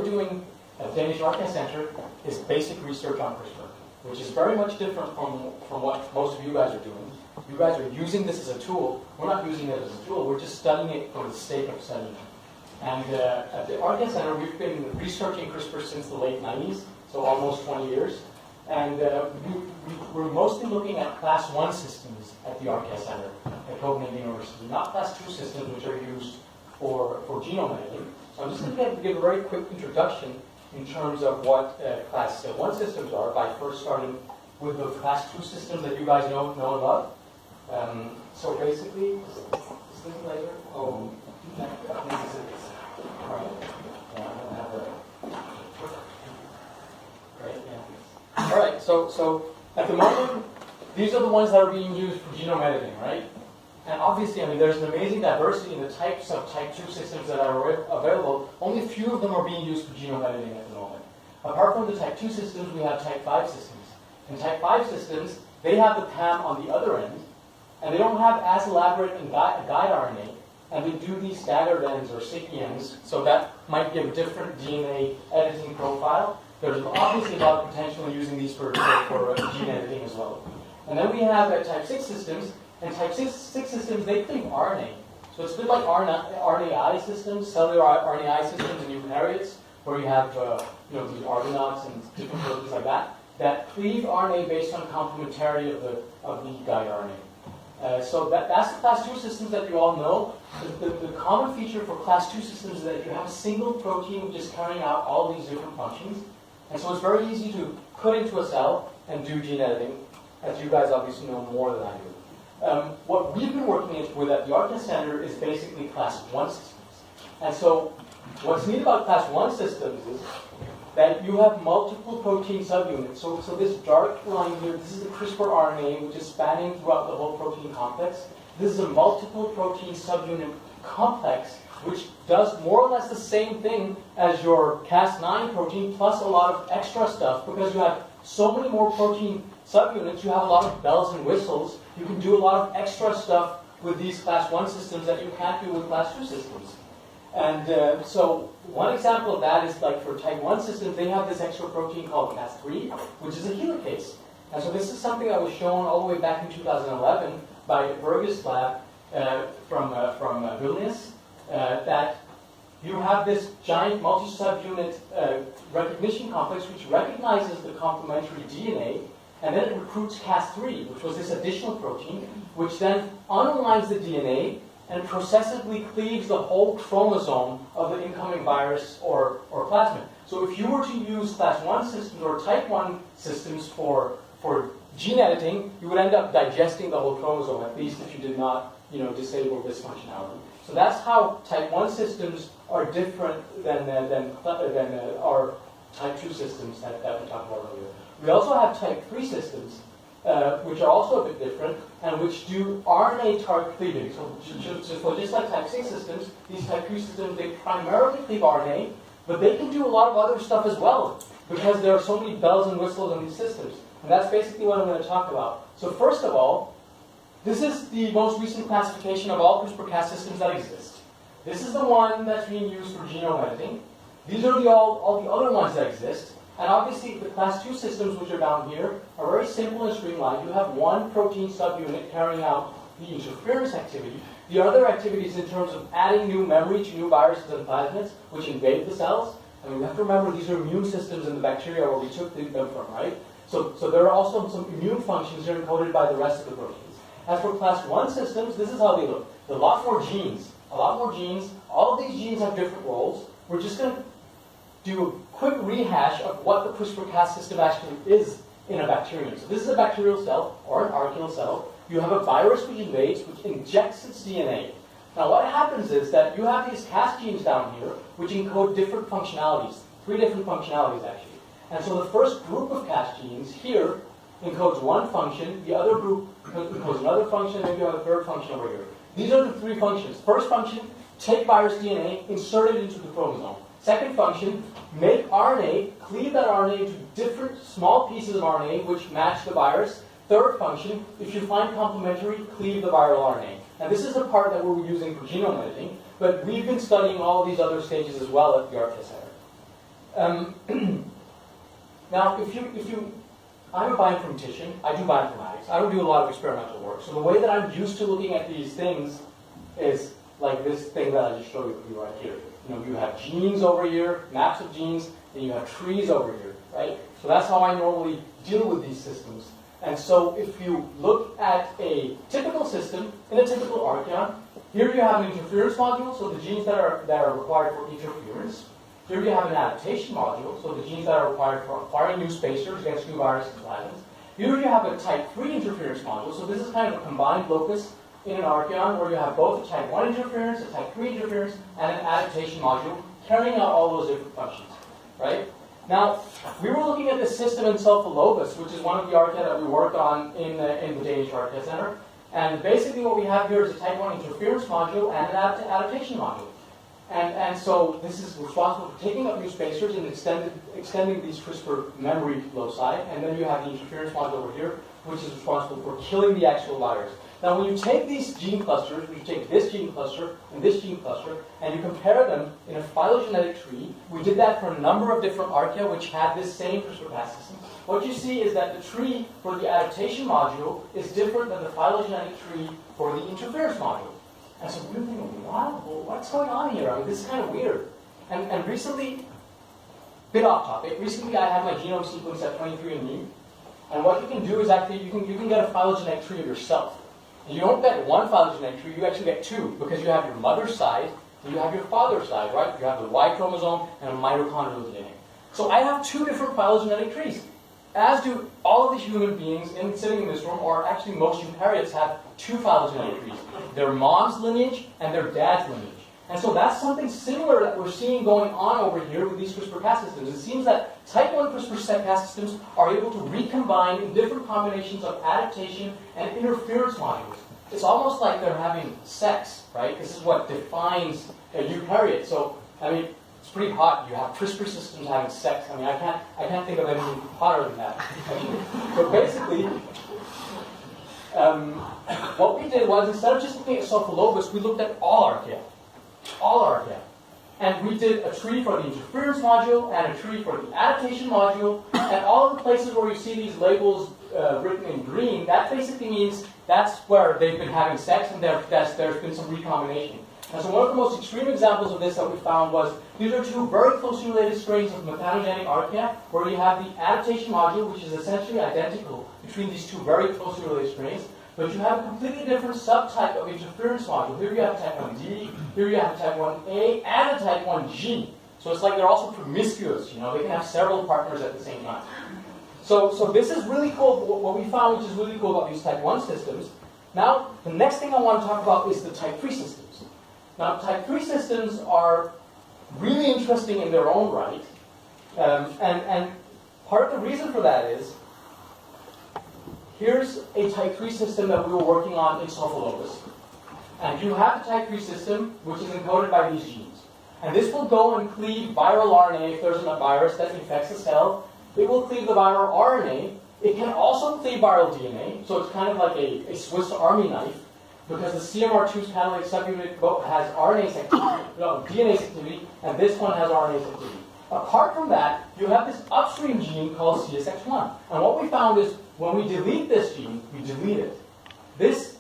we're doing at Danish ArtCast Center is basic research on CRISPR, which is very much different from what most of you guys are doing. You guys are using this as a tool. We're not using it as a tool. We're just studying it for the sake of studying it. And at the ArtCast Center, we've been researching CRISPR since the late 90s, so almost 20 years. And we're mostly looking at class 1 systems at the ArtCast Center at Copenhagen University, not class 2 systems which are used for genome editing. So I'm just going to give a very quick introduction in terms of what class 1 systems are by first starting with the class 2 systems that you guys know and love. So basically, is this later? Oh, all right. Yeah, I don't have a... Great, yeah. All right, so at the moment, these are the ones that are being used for genome editing, right? And obviously, I mean, there's an amazing diversity in the types of type 2 systems that are available. Only a few of them are being used for genome editing at the moment. Apart from the type 2 systems, we have type 5 systems. In type 5 systems, they have the PAM on the other end, and they don't have as elaborate a guide RNA, and they do these staggered ends or sticky ends, so that might give a different DNA editing profile. There's obviously a lot of potential in using these for gene editing as well. And then we have type 6 systems, and type 6 systems, they cleave RNA. So it's a bit like RNAi systems, cellular RNAi systems in eukaryotes, where you have the argonauts and different proteins like that cleave RNA based on complementarity of the guide RNA. So that's the class 2 systems that you all know. The common feature for class 2 systems is that you have a single protein which is carrying out all these different functions. And so it's very easy to put into a cell and do gene editing, as you guys obviously know more than I do. What we've been working with at the ArtCast Center is basically class 1 systems. And so what's neat about class 1 systems is that you have multiple protein subunits. So this dark line here, this is the CRISPR RNA, which is spanning throughout the whole protein complex. This is a multiple protein subunit complex, which does more or less the same thing as your Cas9 protein, plus a lot of extra stuff. Because you have so many more protein subunits, you have a lot of bells and whistles. You can do a lot of extra stuff with these class 1 systems that you can't do with class 2 systems. And so one example of that is like for type 1 systems, they have this extra protein called Cas3, which is a helicase. And so this is something that was shown all the way back in 2011 by Berge's lab from Vilnius, that you have this giant multi-subunit recognition complex which recognizes the complementary DNA, and then it recruits Cas3, which was this additional protein, which then unaligns the DNA and processively cleaves the whole chromosome of the incoming virus or plasmid. So if you were to use class 1 systems or type 1 systems for gene editing, you would end up digesting the whole chromosome, at least if you did not disable this functionality. So that's how type 1 systems are different than our type 2 systems that we talked about earlier. We also have type 3 systems, which are also a bit different, and which do RNA target cleaving. So just like type 6 systems, these type 3 systems, they primarily cleave RNA, but they can do a lot of other stuff as well, because there are so many bells and whistles in these systems. And that's basically what I'm going to talk about. So first of all, this is the most recent classification of all CRISPR-Cas systems that exist. This is the one that's being used for genome editing. These are all the other ones that exist. And obviously, the class 2 systems, which are down here, are very simple and streamlined. You have one protein subunit carrying out the interference activity. The other activities in terms of adding new memory to new viruses and plasmids, which invade the cells. And we have to remember these are immune systems in the bacteria where we took them from, right? So there are also some immune functions that are encoded by the rest of the proteins. As for class 1 systems, this is how they look. There are a lot more genes. All of these genes have different roles. We're just going to do a quick rehash of what the CRISPR-Cas system actually is in a bacterium. So this is a bacterial cell or an archaeal cell. You have a virus which invades, which injects its DNA. Now what happens is that you have these Cas genes down here which encode different functionalities, 3 different functionalities actually. And so the first group of Cas genes here encodes one function, the other group encodes another function, and you have a third function over here. These are the 3 functions. First function, take virus DNA, insert it into the chromosome. Second function, make RNA, cleave that RNA into different small pieces of RNA which match the virus. Third function, if you find complementary, cleave the viral RNA. And this is the part that we're using for genome editing, but we've been studying all of these other stages as well at the ArtCast Center. Um, now, if you, I'm a bioinformatician, I do bioinformatics, I don't do a lot of experimental work. So the way that I'm used to looking at these things is like this thing that I just showed you right here. You know, you have genes over here, maps of genes, and you have trees over here, right? So that's how I normally deal with these systems. And so if you look at a typical system, in a typical archaeon, here you have an interference module, so the genes that are required for interference. Here you have an adaptation module, so the genes that are required for acquiring new spacers against new viruses and pathogens. Here you have a type 3 interference module, so this is kind of a combined locus in an archaeon where you have both a type 1 interference, a type 3 interference, and an adaptation module carrying out all those different functions, right? Now, we were looking at this system in Sulfolobus, which is one of the archaea that we worked on in the Danish Archaea Center. And basically what we have here is a type 1 interference module and an adaptation module. And so this is responsible for taking up new spacers and extending these CRISPR memory loci. And then you have the interference module over here, which is responsible for killing the actual virus. Now, when you take these gene clusters, you take this gene cluster and this gene cluster, and you compare them in a phylogenetic tree, we did that for a number of different archaea which had this same CRISPR-Cas system. What you see is that the tree for the adaptation module is different than the phylogenetic tree for the interference module. And so we were thinking, wow, well, what's going on here? I mean, this is kind of weird. And recently, bit off topic, recently I had my genome sequenced at 23andMe, and what you can do is actually, you can get a phylogenetic tree of yourself. And you don't get one phylogenetic tree, you actually get two, because you have your mother's side and you have your father's side, right? You have the Y chromosome and a mitochondrial DNA. So I have two different phylogenetic trees, as do all of the human beings sitting in this room, or actually most eukaryotes have two phylogenetic trees. Their mom's lineage and their dad's lineage. And so that's something similar that we're seeing going on over here with these CRISPR-Cas systems. It seems that type 1 CRISPR-Cas systems are able to recombine in different combinations of adaptation and interference modules. It's almost like they're having sex, right? This is what defines a eukaryote. So, I mean, it's pretty hot. You have CRISPR systems having sex. I mean, I can't think of anything hotter than that. But basically, what we did was, instead of just looking at Sulfolobus, we looked at all archaea. All archaea. And we did a tree for the interference module and a tree for the adaptation module. And all of the places where you see these labels written in green, that basically means that's where they've been having sex and there's been some recombination. And so one of the most extreme examples of this that we found was, these are two very closely related strains of methanogenic archaea, where you have the adaptation module, which is essentially identical between these two very closely related strains, but you have a completely different subtype of interference module. Here you have type 1D, here you have type 1A, and a type 1G. So it's like they're also promiscuous, you know, they can have several partners at the same time. So this is really cool. What we found, which is really cool about these type 1 systems. Now, the next thing I want to talk about is the type 3 systems. Now, type 3 systems are really interesting in their own right. And part of the reason for that is, here's a type 3 system that we were working on in Sulfolobus. And you have the type 3 system, which is encoded by these genes. And this will go and cleave viral RNA if there's a virus that infects the cell. It will cleave the viral RNA. It can also cleave viral DNA. So it's kind of like a Swiss Army knife, because the CMR2's catalytic subunit has RNase activity, no, DNA activity, and this one has RNase activity. Apart from that, you have this upstream gene called CSX1. And what we found is, when we delete this gene, we delete it. This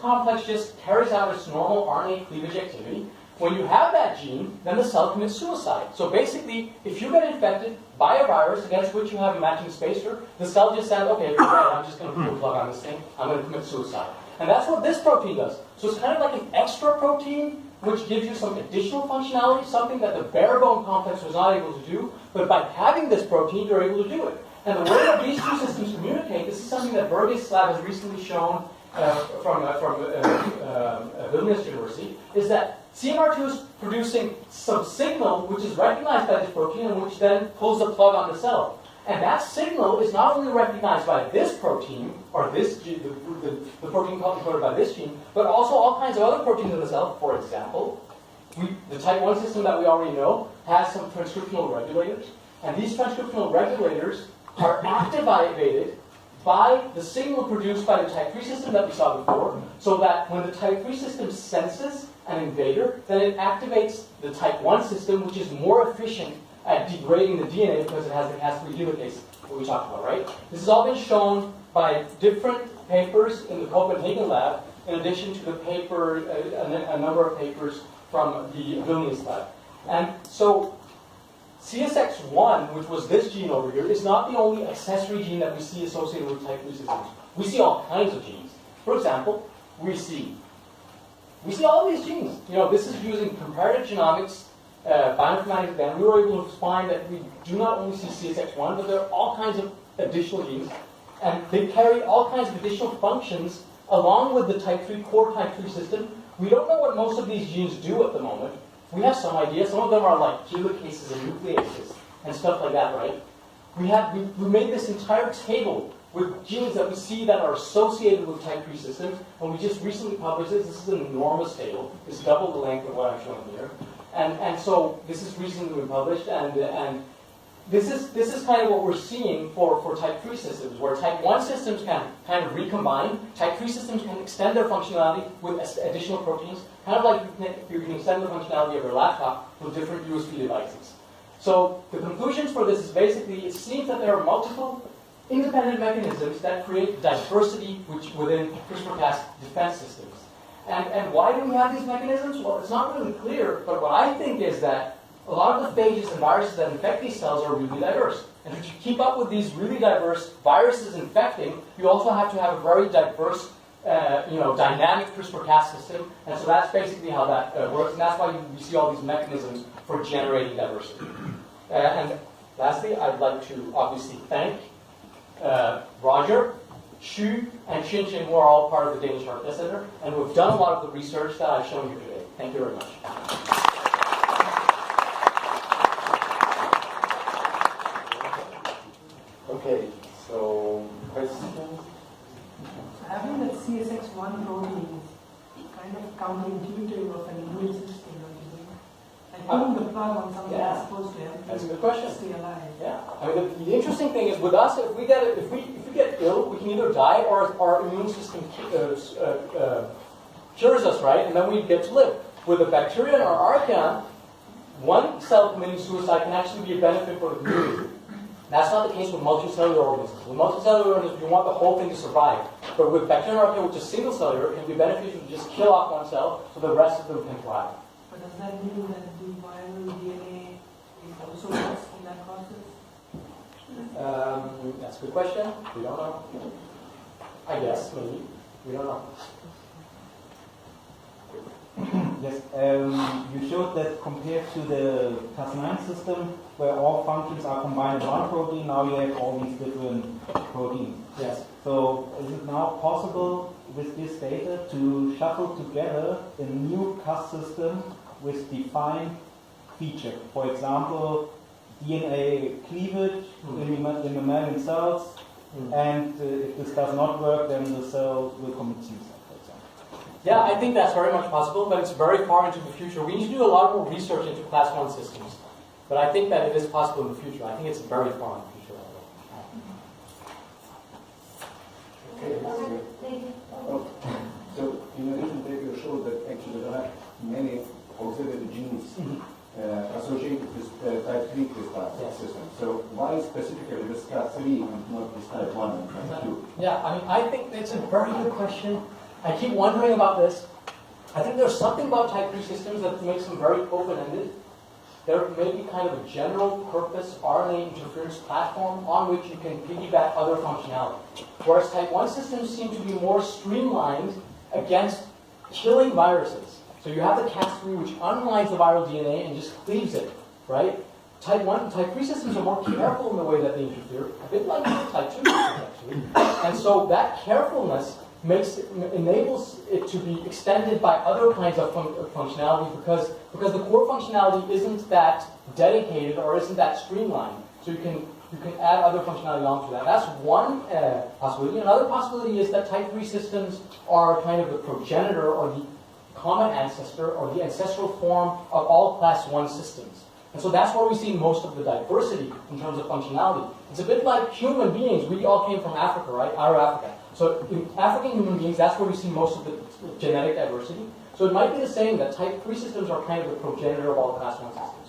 complex just carries out its normal RNA cleavage activity. When you have that gene, then the cell commits suicide. So basically, if you get infected by a virus against which you have a matching spacer, the cell just says, okay, you're right, I'm just going to pull a plug on this thing, I'm going to commit suicide. And that's what this protein does. So it's kind of like an extra protein, which gives you some additional functionality, something that the bare bone complex was not able to do, but by having this protein, you're able to do it. And the way that these two systems communicate, this is something that Berge's lab has recently shown from Vilnius University, is that CMR2 is producing some signal which is recognized by this protein and which then pulls the plug on the cell. And that signal is not only recognized by this protein, or this gene, the protein encoded by this gene, but also all kinds of other proteins in the cell. For example, the type 1 system that we already know has some transcriptional regulators. And these transcriptional regulators are activated by the signal produced by the type 3 system that we saw before, so that when the type 3 system senses an invader, then it activates the type 1 system, which is more efficient at degrading the DNA because it has the Cas3 helicase that we talked about, right? This has all been shown by different papers in the Copenhagen lab, in addition to the paper, a number of papers from the Vilnius lab. And so CSX1, which was this gene over here, is not the only accessory gene that we see associated with type 3 systems. We see all kinds of genes. For example, we see all these genes. You know, this is using comparative genomics, bioinformatics again. We were able to find that we do not only see CSX1, but there are all kinds of additional genes. And they carry all kinds of additional functions along with the type 3 core type 3 system. We don't know what most of these genes do at the moment. We have some idea. Some of them are like helicases and nucleases and stuff like that, right? We made this entire table with genes that we see that are associated with type 3 systems, and we just recently published this. This is an enormous table. It's double the length of what I'm showing here. And so this is recently been published, and this is kind of what we're seeing for type 3 systems, where type 1 systems can kind of recombine. Type 3 systems can extend their functionality with additional proteins, kind of like you can extend the functionality of your laptop with different USB devices. So the conclusions for this is basically, it seems that there are multiple independent mechanisms that create diversity within CRISPR-Cas defense systems. And why do we have these mechanisms? Well, it's not really clear, but what I think is that a lot of the phages and viruses that infect these cells are really diverse. And to keep up with these really diverse viruses infecting, you also have to have a very diverse, dynamic CRISPR-Cas system. And so that's basically how that works. And that's why we see all these mechanisms for generating diversity. And lastly, I'd like to obviously thank Roger, Xu, and Xin, who are all part of the Danish Heart Test Center, and who have done a lot of the research that I've shown you today. Thank you very much. Okay, so questions? Having that CSX1 protein is kind of counterintuitive of an immune system, don't you think? Like pulling the plug on something that's supposed to help That's a you good question. stay alive. Yeah, I mean the interesting thing is with us, if we get ill, we can either die or our immune system cures us, right? And then we get to live. With a bacteria or archaea, one cell committing suicide can actually be a benefit for the community. That's not the case with multicellular organisms. With multicellular organisms, you want the whole thing to survive. But with bacteria and archaea, which is single cellular, it can be beneficial to just kill off one cell so the rest of them can thrive. But does that mean that the viral DNA is also lost in that process? That's a good question. We don't know. I guess, maybe. We don't know. Yes, you showed that compared to the Cas9 system, where all functions are combined in one protein, now you have all these different proteins. Yes. So is it now possible with this data to shuffle together a new Cas system with defined feature? For example, DNA cleavage in mammalian cells, and if this does not work, then the cell will commit suicide. Yeah, I think that's very much possible, but it's very far into the future. We need to do a lot more research into class 1 systems. But I think that it is possible in the future. I think it's very far in the future. Okay. So, in addition, you showed that actually there are many auxiliary genes associated with type 3 CRISPR system. So, why specifically this Cas3 and not this type 1 and type 2? Yeah, I think it's a very good question. I keep wondering about this. I think there's something about type 3 systems that makes them very open-ended. There may be kind of a general purpose RNA interference platform on which you can piggyback other functionality. Whereas type 1 systems seem to be more streamlined against killing viruses. So you have the Cas3 which unwinds the viral DNA and just cleaves it, right? Type 3 systems are more careful in the way that they interfere, a bit like type 2 systems actually. And so that carefulness enables it to be extended by other kinds of functionality because the core functionality isn't that dedicated or isn't that streamlined. So you can add other functionality onto that. That's one possibility. Another possibility is that type 3 systems are kind of the progenitor or the common ancestor or the ancestral form of all class 1 systems. And so that's where we see most of the diversity in terms of functionality. It's a bit like human beings. We all came from Africa, right? Our Africa. So in African human beings, that's where we see most of the genetic diversity. So it might be the same that type 3 systems are kind of the progenitor of all class 1 systems.